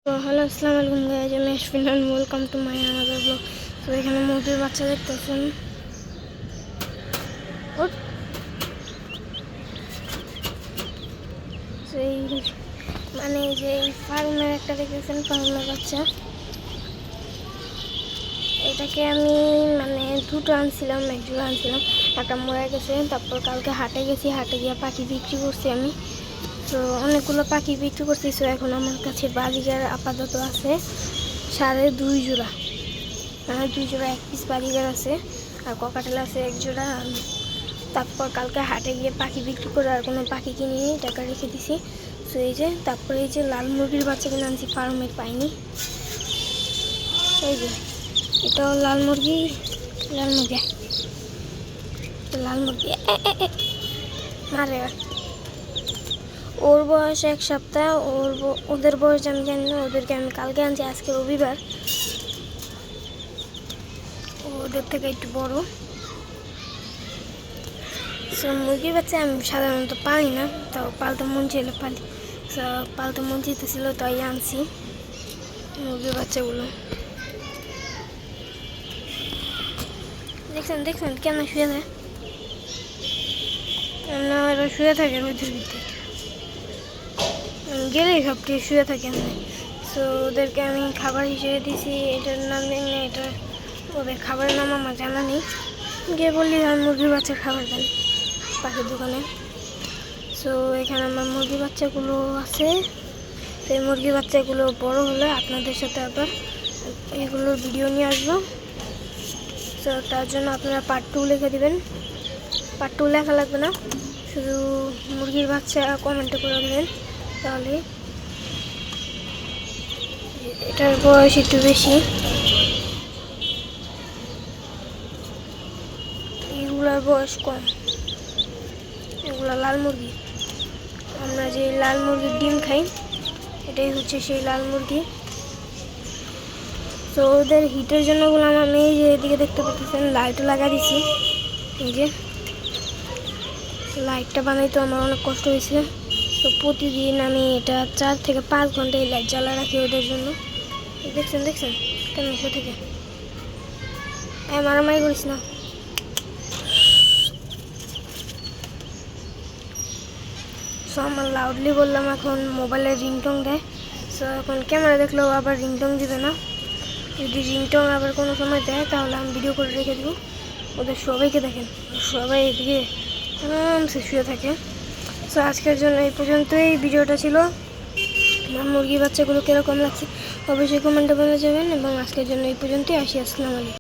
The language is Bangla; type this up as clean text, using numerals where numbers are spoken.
তো হ্যালো আসসালামু আলাইকুম গাইজ, আমি Ashfin Khan, welcome to my another blog. তো এখানে মুরগির বাচ্চা দেখতেছেন। সেই মানে যে এই ফার্মের একটা দেখতেছেন, ফার্মের বাচ্চা। এটাকে আমি মানে দুটো আনছিলাম, এক জোড়া আনছিলাম, একটা মরে গেছে। তারপর কালকে হাটে গেছি, হাটে গিয়ে পাখি বিক্রি করছি আমি। তো অনেকগুলো পাখি বিক্রি করছি। তো এখন আমার কাছে বাজিগার আপাতত আছে 2.5 জোড়া, 2 জোড়া, 1 পিস বাজিগার আছে, আর ককাটেল আছে 1 জোড়া। তারপর কালকে হাটে গিয়ে পাখি বিক্রি করে আর কোনো পাখি কিনিনি, টাকা রেখে দিছি। তো এই যে তারপরে এই যে লাল মুরগির বাচ্চা কিনে আনছি, ফার্মের পাইনি। এই যে এটাও লাল মুরগি, লাল মুরগি, লাল মুরগি মারে। ওর বয়স 1 সপ্তাহ। ওদের বয়স আমি জানি না, ওদেরকে আমি কালকে আনছি, আজকে রবিবার। ওদের থেকে একটু বড়। মুরগির বাচ্চা আমি সাধারণত পালি না, তাও পালতে মন চাইলে পালি। পালতে মন চাইতেছিল, তাই আনছি মুরগির বাচ্চাগুলো। দেখছেন দেখছেন কেমন শুয়ে থাকে, ওরা শুয়ে থাকে রোদের ভিতরে, গেলেই সবটি শুয়ে থাকে। সো ওদেরকে আমি খাবার হিসেবে দিছি, এটার নাম জানি না, এটা ওদের খাবারের নাম আমার জানা নেই। গিয়ে বললি আর মুরগির বাচ্চার খাবার দেন পাখির দোকানে। সো এখানে আমার মুরগির বাচ্চাগুলো আছে। তো এই মুরগির বাচ্চাগুলো বড় হলে আপনাদের সাথে আবার এগুলোর ভিডিও নিয়ে আসবো। তো তার জন্য আপনারা পার্ট 2 লিখে দেবেন। পার্ট 2 লেখা লাগবে না, শুধু মুরগির বাচ্চা কমেন্টে করে দেবেন, তাহলে। এটার বয়স একটু বেশি, এগুলার বয়স কম। এগুলা লাল মুরগি, আমরা যে লাল মুরগির ডিম খাই, এটাই হচ্ছে সেই লাল মুরগি। তো ওদের হিটের জন্য ওগুলো আমার মেয়ে যে এদিকে দেখতে পাচ্ছেন, লাইট লাগা দিছি। এই যে লাইটটা বানাইতে আমার অনেক কষ্ট হয়েছে। তো প্রতিদিন আমি এটা 4 থেকে 5 ঘন্টা এই লাইট জ্বালা রাখি ওদের জন্য। দেখছেন দেখছেন কেমন শুয়ে থেকে, মারামারি করিস না। সো আমার লাউডলি বললাম, এখন মোবাইলের রিংটং দেয়। সো এখন ক্যামেরা দেখলেও আবার রিংটং দিবে না। যদি রিংটং আবার কোনো সময় দেয়, তাহলে আমি ভিডিও করে রেখে দেবো। ওদের সবাইকে দেখেন, সবাই এদিকে আরামসে শুয়ে থাকে। সো আজকের জন্য এই পর্যন্তই ভিডিওটা ছিল। আমার মুরগির বাচ্চাগুলো কীরকম লাগছে অবশ্যই কমেন্টে বলে যাবেন, এবং আজকের জন্য এই পর্যন্তই। আসি, আসসালামু আলাইকুম।